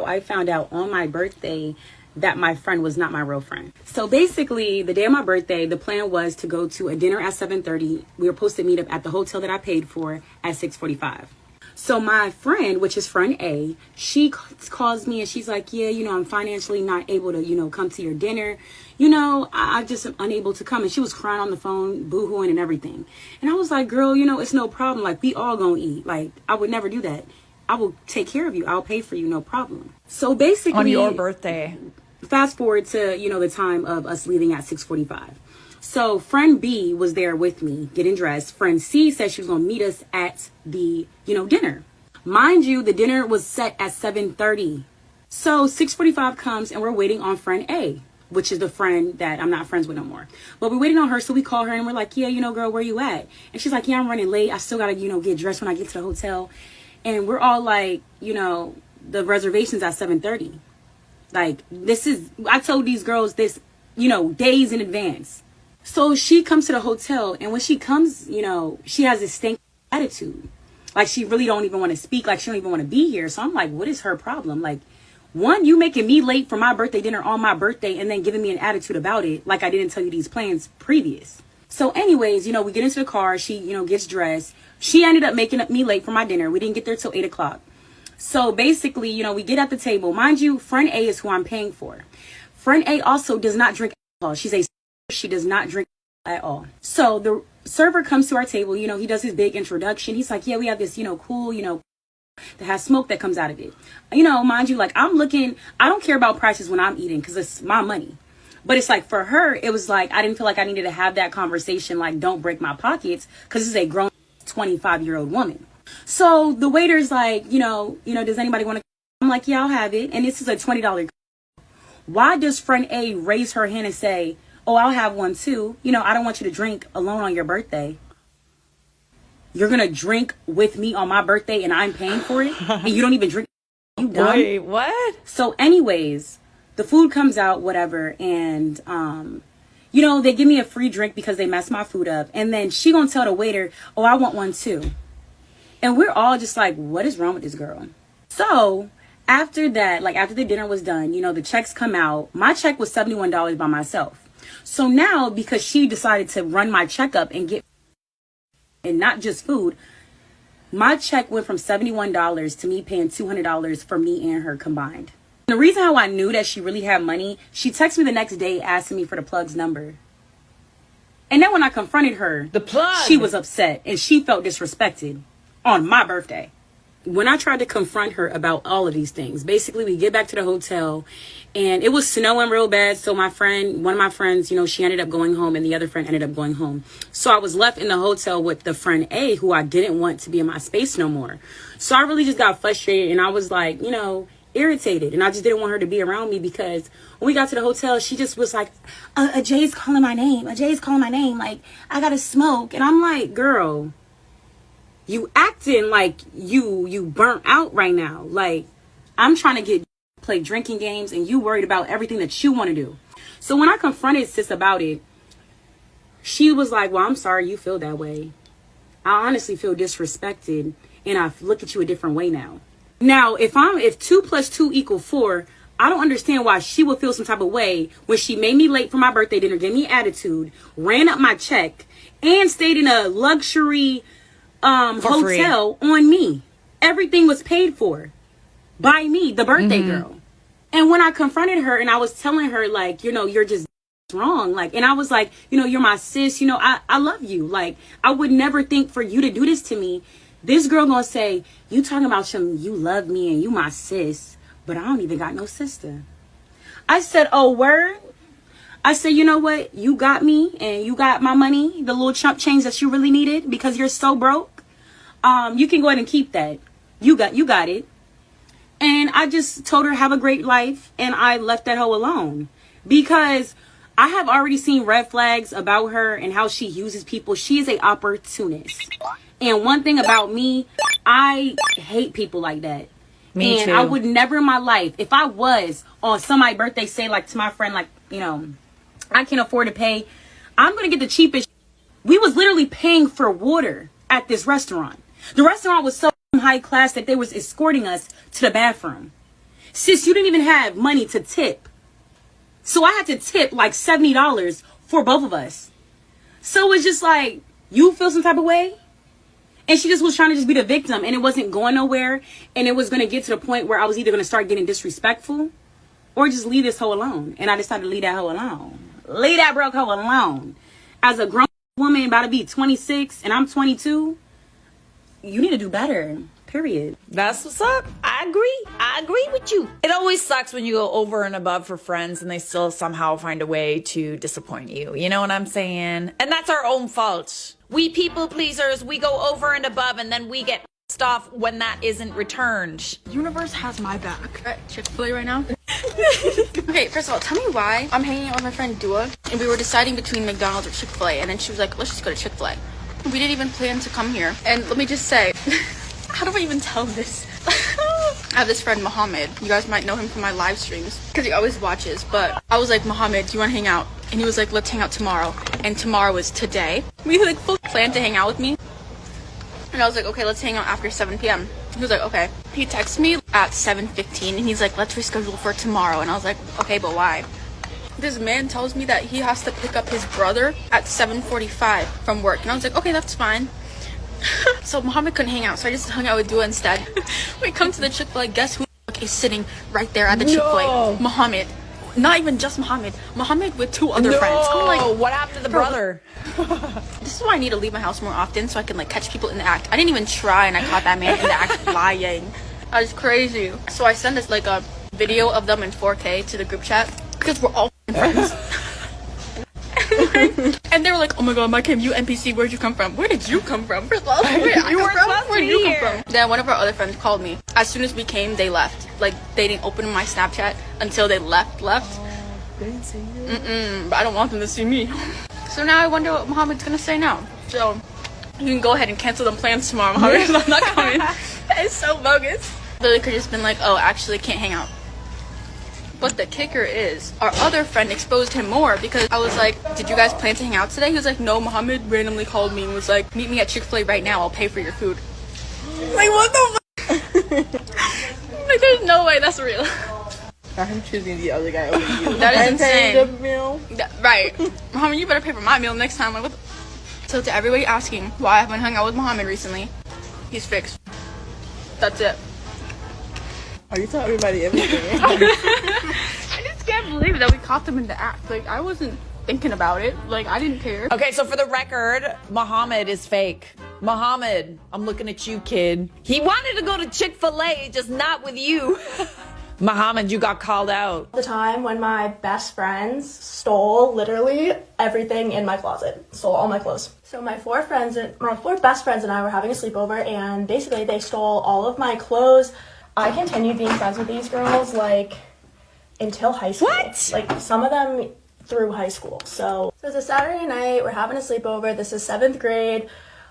I found out on my birthday that my friend was not my real friend. So basically, the day of my birthday, the plan was to go to a dinner at 7:30. We were supposed to meet up at the hotel that I paid for at 6:45. So my friend, which is friend A, she calls me and she's like, yeah, I'm financially not able to, come to your dinner. I just am unable to come. And she was crying on the phone, boo-hooing and everything. And I was like, girl, it's no problem. Like, we all gonna eat. Like, I would never do that. I will take care of you. I'll pay for you, no problem. So basically, on your birthday, fast forward to, the time of us leaving at 6:45. So friend B was there with me getting dressed. Friend C said she was going to meet us at the, dinner. Mind you, the dinner was set at 7:30. So 6:45 comes and we're waiting on friend A, which is the friend that I'm not friends with no more. But we're waiting on her. So we call her and we're like, yeah, girl, where you at? And she's like, yeah, I'm running late. I still got to, get dressed when I get to the hotel. And we're all like, the reservation's at 7:30. Like, I told these girls this, days in advance. So she comes to the hotel, and when she comes, she has this stank attitude. Like, she really don't even want to speak. Like, she don't even want to be here. So I'm like, what is her problem? Like, one, you making me late for my birthday dinner on my birthday and then giving me an attitude about it. Like, I didn't tell you these plans previous. So anyways, we get into the car. She, gets dressed. She ended up making me late for my dinner. We didn't get there till 8 o'clock. So basically, we get at the table. Mind you, friend A is who I'm paying for. Friend A also does not drink alcohol. She does not drink at all. So the server comes to our table. He does his big introduction. He's like, yeah, we have this, cool, that has smoke that comes out of it. Mind you, like, I'm looking, I don't care about prices when I'm eating because it's my money. But it's like, for her, it was like, I didn't feel like I needed to have that conversation. Like, don't break my pockets, because this is a grown 25-year-old woman. So the waiter's like, does anybody want to? I'm like, yeah, I'll have it. And this is a $20. Why does friend A raise her hand and say, oh, I'll have one too? I don't want you to drink alone on your birthday. You're going to drink with me on my birthday and I'm paying for it? And you don't even drink? You dumb? Wait, what? So anyways, the food comes out, whatever. And, they give me a free drink because they messed my food up. And then she going to tell the waiter, oh, I want one too. And we're all just like, what is wrong with this girl? So after that, like after the dinner was done, the checks come out. My check was $71 by myself. So now, because she decided to run my check up and get, and not just food, my check went from $71 to me paying $200 for me and her combined. The reason how I knew that she really had money, she texted me the next day asking me for the plug's number. And then when I confronted her, the plug, she was upset and she felt disrespected on my birthday. When I tried to confront her about all of these things, basically we get back to the hotel and it was snowing real bad. So one of my friends, she ended up going home and the other friend ended up going home. So I was left in the hotel with the friend A, who I didn't want to be in my space no more. So I really just got frustrated and I was like, irritated. And I just didn't want her to be around me, because when we got to the hotel, she just was like, a Jay's calling my name. A Jay's calling my name. Like, I gotta smoke. And I'm like, girl, you acting like you burnt out right now. Like, I'm trying to play drinking games and you worried about everything that you want to do. So when I confronted sis about it, she was like, well, I'm sorry you feel that way. I honestly feel disrespected and I look at you a different way now. Now, if 2 + 2 = 4, I don't understand why she would feel some type of way when she made me late for my birthday dinner, gave me attitude, ran up my check, and stayed in a luxury hotel on me. Everything was paid for by me, the birthday girl. And when I confronted her and I was telling her, like, you're just wrong. Like, and I was like, you're my sis. I love you. Like, I would never think for you to do this to me. This girl gonna say, you talking about you love me and you my sis, but I don't even got no sister. I said, oh, word? I said, you know what? You got me and you got my money, the little chump change that you really needed because you're so broke. You can go ahead and keep that. You got it. And I just told her, have a great life. And I left that hoe alone because I have already seen red flags about her and how she uses people. She is an opportunist. And one thing about me, I hate people like that. Me and too. I would never in my life, if I was on somebody's birthday, say like to my friend, like, I can't afford to pay, I'm going to get the cheapest. We was literally paying for water at this restaurant. The restaurant was so high class that they was escorting us to the bathroom. Sis, you didn't even have money to tip. So I had to tip like $70 for both of us. So it's just like, you feel some type of way? And she just was trying to just be the victim, and it wasn't going nowhere. And it was going to get to the point where I was either going to start getting disrespectful or just leave this hoe alone. And I decided to leave that hoe alone. Leave that broke hoe alone. As a grown woman about to be 26 and I'm 22, you need to do better. Period. That's what's up. I agree with you. It always sucks when you go over and above for friends and they still somehow find a way to disappoint you. You know what I'm saying? And that's our own fault. We people pleasers, we go over and above and then we get pissed off when that isn't returned. Universe has my back. At Chick-fil-A right now. Okay, first of all, tell me why I'm hanging out with my friend Dua and we were deciding between McDonald's or Chick-fil-A, and then she was like, let's just go to Chick-fil-A. We didn't even plan to come here. And let me just say, how do I even tell this? I have this friend, Mohammed. You guys might know him from my live streams because he always watches. But I was like, Mohammed, do you want to hang out? And he was like, let's hang out tomorrow. And tomorrow is today. We like full planned to hang out with me. And I was like, okay, let's hang out after 7 p.m. He was like, okay. He texted me at 7:15 and he's like, let's reschedule for tomorrow. And I was like, okay, but why? This man tells me that he has to pick up his brother at 7:45 from work. And I was like, okay, that's fine. So Mohammed couldn't hang out, so I just hung out with Dua instead. We come to the Chick-fil-A, guess who is sitting right there at the Chick-fil-A? Mohammed. Not even just Mohammed. Mohammed with 2 other friends. I'm like, what happened to the brother? This is why I need to leave my house more often so I can like catch people in the act. I didn't even try and I caught that man in the act lying. That was crazy. So I sent this like a video of them in 4K to the group chat because we're all friends. And they were like, oh my god, my Kim, you NPC, where'd you come from? Where did you come from? First of all, where did I come from? Where did you come from? Then one of our other friends called me. As soon as we came, they left. Like, they didn't open my Snapchat until they left. They didn't see you? But I don't want them to see me. So now I wonder what Mohammed's gonna say now. So, you can go ahead and cancel them plans tomorrow, Mohammed. I'm not coming. That is so bogus. Literally could just been like, oh, actually can't hang out. But the kicker is, our other friend exposed him more because I was like, did you guys plan to hang out today? He was like, no, Mohammed randomly called me and was like, meet me at Chick-fil-A right now, I'll pay for your food. Like, what the fuck? Like, there's no way that's real. I'm choosing the other guy over you. That is insane. The meal. Right. Mohammed, you better pay for my meal next time. Like, what the... So to everybody asking why I haven't hung out with Mohammed recently, he's fixed. That's it. Oh, you tell everybody everything. I just can't believe that we caught them in the act. Like, I wasn't thinking about it. Like, I didn't care. Okay, so for the record, Mohammed is fake. Mohammed, I'm looking at you, kid. He wanted to go to Chick-fil-A, just not with you. Mohammed, you got called out. The time when my best friends stole literally everything in my closet. Stole all my clothes. So my 4 best friends and I were having a sleepover, and basically they stole all of my clothes. I continued being friends with these girls, like, until high school. What? Like, some of them through high school. So it's a Saturday night, we're having a sleepover, this is 7th grade.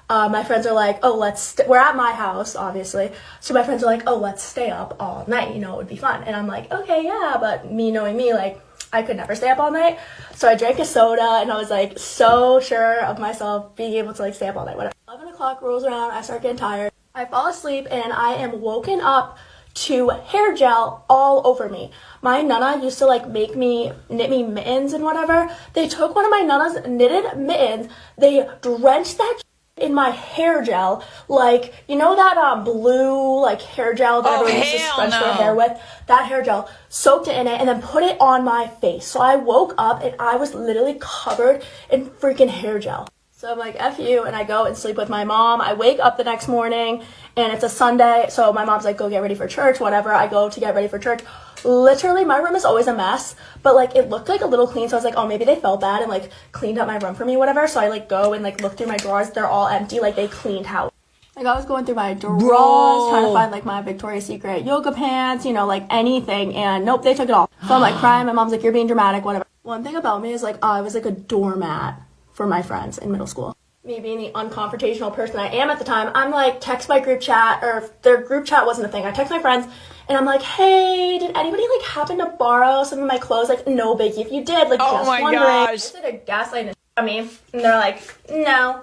My friends are like, oh, we're at my house, obviously. So my friends are like, oh, let's stay up all night, you know, it would be fun. And I'm like, okay, yeah, but me knowing me, like, I could never stay up all night. So I drank a soda, and I was, like, so sure of myself being able to, like, stay up all night, whatever. 11 o'clock rolls around, I start getting tired. I fall asleep, and I am woken up to hair gel all over me. My nana used to like knit me mittens and whatever. They took one of my nana's knitted mittens, they drenched that in my hair gel, like, you know that blue like hair gel that everyone used to scrunch their hair with? That hair gel, soaked it in it and then put it on my face. So I woke up and I was literally covered in freaking hair gel. So I'm like, F you, and I go and sleep with my mom. I wake up the next morning, and it's a Sunday, so my mom's like, go get ready for church, whatever. I go to get ready for church. Literally, my room is always a mess, but, like, it looked, like, a little clean, so I was like, oh, maybe they felt bad and, like, cleaned up my room for me, whatever. So I, like, go and, like, look through my drawers. They're all empty, like, they cleaned house. Like, I was going through my drawers, trying to find, like, my Victoria's Secret yoga pants, you know, like, anything, and nope, they took it all. So I'm, like, crying. My mom's like, you're being dramatic, whatever. One thing about me is, like, I was, like, a doormat for my friends in middle school. Me being the unconfrontational person I am at the time, I'm like, text my group chat, or if their group chat wasn't a thing, I text my friends, and I'm like, hey, did anybody, like, happen to borrow some of my clothes? Like, no biggie if you did, like, just wondering. Gosh. They did a gaslighting on me, and they're like, no.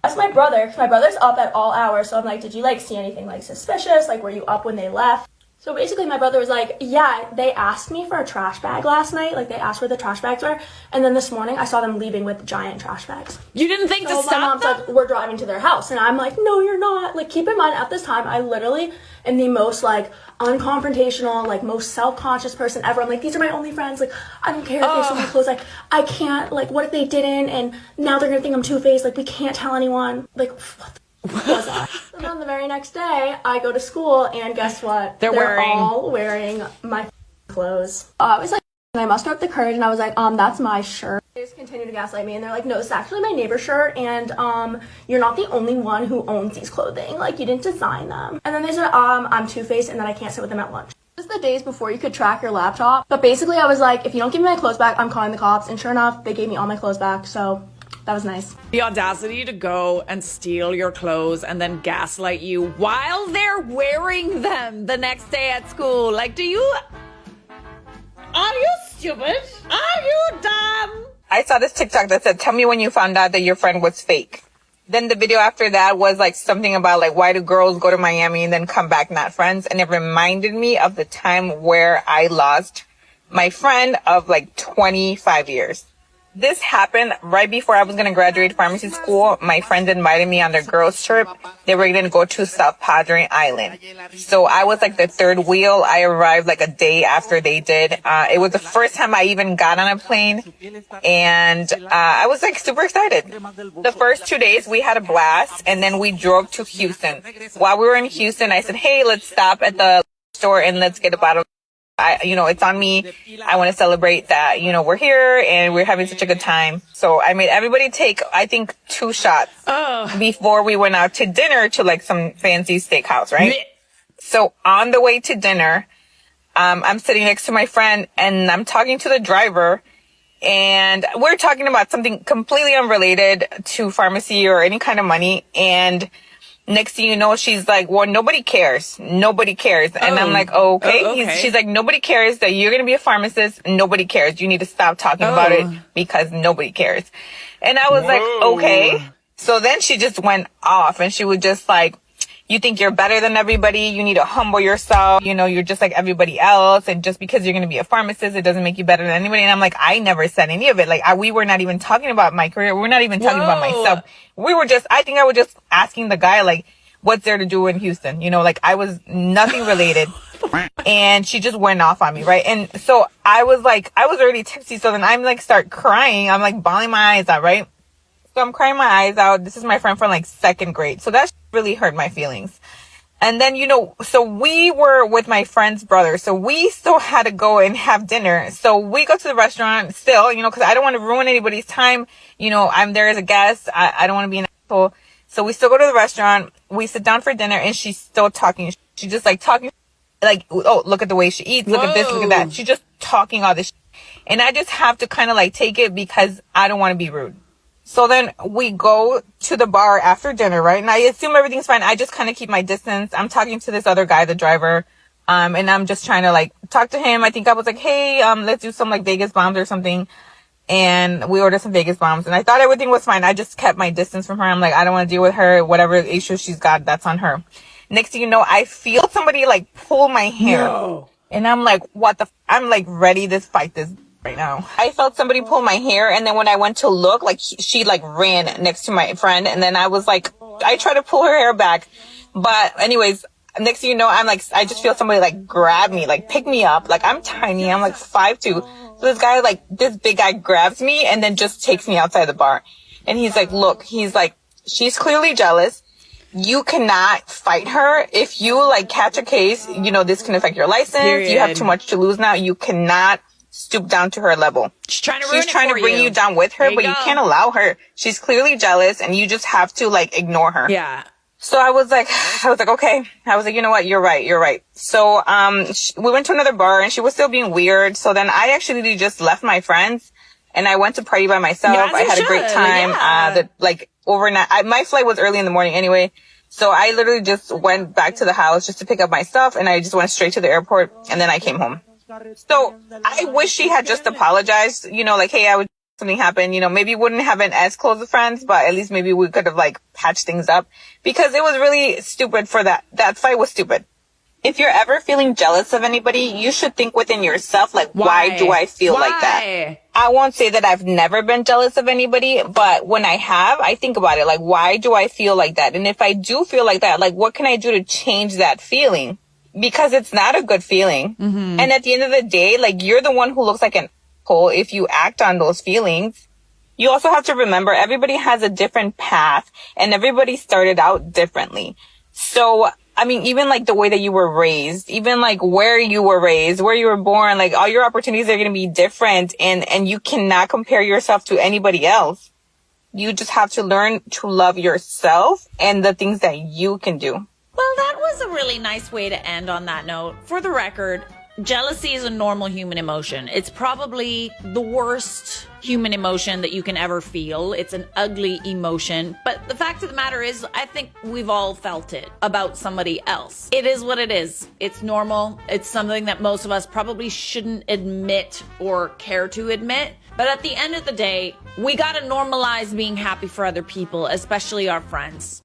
That's my brother, 'cause my brother's up at all hours, so I'm like, did you, like, see anything, like, suspicious? Like, were you up when they left? So basically my brother was like, yeah, they asked me for a trash bag last night. Like they asked where the trash bags were. And then this morning I saw them leaving with giant trash bags. You didn't think So to my stop mom's them? like, we're driving to their house. And I'm like, no, you're not. Like, keep in mind, at this time, I literally am the most, like, unconfrontational, like, most self-conscious person ever. I'm like, these are my only friends. Like, I don't care if they stole my clothes. Like, I can't, like, what if they didn't? And now they're gonna think I'm two-faced. Like, we can't tell anyone. Like, what the was that? So then the very next day, I go to school, and guess what? They're all wearing my clothes. I was like, and I mustered up the courage, and I was like, that's my shirt. They just continue to gaslight me, and they're like, no, it's actually my neighbor's shirt, and you're not the only one who owns these clothing. Like, you didn't design them. And then they said, I'm two-faced, and then I can't sit with them at lunch. This is the days before you could track your laptop. But basically, I was like, if you don't give me my clothes back, I'm calling the cops. And sure enough, they gave me all my clothes back, so that was nice. The audacity to go and steal your clothes and then gaslight you while they're wearing them the next day at school. Like, are you stupid? Are you dumb? I saw this TikTok that said, tell me when you found out that your friend was fake. Then the video after that was like something about like, why do girls go to Miami and then come back not friends? And it reminded me of the time where I lost my friend of like 25 years. This happened right before I was going to graduate pharmacy school. My friends invited me on their girls trip. They were going to go to South Padre Island. So I was like the third wheel. I arrived like a day after they did. It was the first time I even got on a plane. And I was like super excited. The first 2 days we had a blast, and then we drove to Houston. While we were in Houston, I said, hey, let's stop at the store and let's get a bottle. It's on me. I want to celebrate that, we're here and we're having such a good time. So I made everybody take, I think, 2 shots before we went out to dinner to like some fancy steakhouse, right? So on the way to dinner, I'm sitting next to my friend and I'm talking to the driver, and we're talking about something completely unrelated to pharmacy or any kind of money. And next thing you know, she's like, well, nobody cares. Nobody cares. And I'm like, okay. Okay. She's like, nobody cares that you're going to be a pharmacist. Nobody cares. You need to stop talking about it because nobody cares. And I was like, okay. So then she just went off and she was just like, you think you're better than everybody. You need to humble yourself. You're just like everybody else. And just because you're going to be a pharmacist, it doesn't make you better than anybody. And I'm like, I never said any of it. Like, we were not even talking about my career. We're not even talking about myself. We were just, I think I was just asking the guy, like, what's there to do in Houston? Like, I was nothing related. And she just went off on me, right? And so I was already tipsy. So then I'm like, start crying. I'm like bawling my eyes out, right? So I'm crying my eyes out. This is my friend from like 2nd grade. So that really hurt my feelings. And then, so we were with my friend's brother. So we still had to go and have dinner. So we go to the restaurant still, because I don't want to ruin anybody's time. I'm there as a guest. I don't want to be an asshole. So we still go to the restaurant. We sit down for dinner and she's still talking. She's just like talking like, oh, look at the way she eats. Look at this, look at that. She's just talking all this shit. And I just have to kind of like take it because I don't want to be rude. So then we go to the bar after dinner, right? And I assume everything's fine. I just kind of keep my distance. I'm talking to this other guy, the driver. And I'm just trying to like talk to him. I think I was like, hey, let's do some like Vegas bombs or something. And we ordered some Vegas bombs. And I thought everything was fine. I just kept my distance from her. I'm like, I don't want to deal with her. Whatever issues she's got, that's on her. Next thing you know, I feel somebody like pull my hair. No. And I'm like, I'm like ready to fight this right now. I felt somebody pull my hair, and then when I went to look, like she like ran next to my friend, and then I was like, I tried to pull her hair back, but anyways, next thing you know, I'm like, I just feel somebody like grab me, like pick me up, like I'm tiny, I'm like 5'2", so this guy, like this big guy grabs me and then just takes me outside the bar, and he's like, look, he's like, she's clearly jealous. You cannot fight her. If you like catch a case, this can affect your license. Period. You have too much to lose now. You cannot stoop down to her level. She's trying to bring you down with her, but you can't allow her. She's clearly jealous, and you just have to like ignore her. Yeah. So I was like, okay. I was like, you know what? You're right. So, we went to another bar and she was still being weird. So then I actually just left my friends and I went to party by myself. I had a great time. Yeah. Overnight, my flight was early in the morning anyway. So I literally just went back to the house just to pick up my stuff, and I just went straight to the airport, and then I came home. So I wish she had just apologized, like, hey, something happened, maybe wouldn't have been as close of friends, but at least maybe we could have like patched things up, because it was really stupid for that. That fight was stupid. if you're ever feeling jealous of anybody, you should think within yourself, like, why do I feel like that? I won't say that I've never been jealous of anybody, but when I have, I think about it, like, why do I feel like that? And if I do feel like that, like, what can I do to change that feeling? Because it's not a good feeling. And at the end of the day, like, you're the one who looks like an asshole if you act on those feelings. You also have to remember everybody has a different path and everybody started out differently. So, I mean, even like the way that you were raised, even like where you were raised, where you were born, like all your opportunities are going to be different and you cannot compare yourself to anybody else. You just have to learn to love yourself and the things that you can do. Well, that was a really nice way to end on that note. For the record, jealousy is a normal human emotion. It's probably the worst human emotion that you can ever feel. It's an ugly emotion. But the fact of the matter is, I think we've all felt it about somebody else. It is what it is. It's normal. It's something that most of us probably shouldn't admit or care to admit. But at the end of the day, we gotta normalize being happy for other people, especially our friends.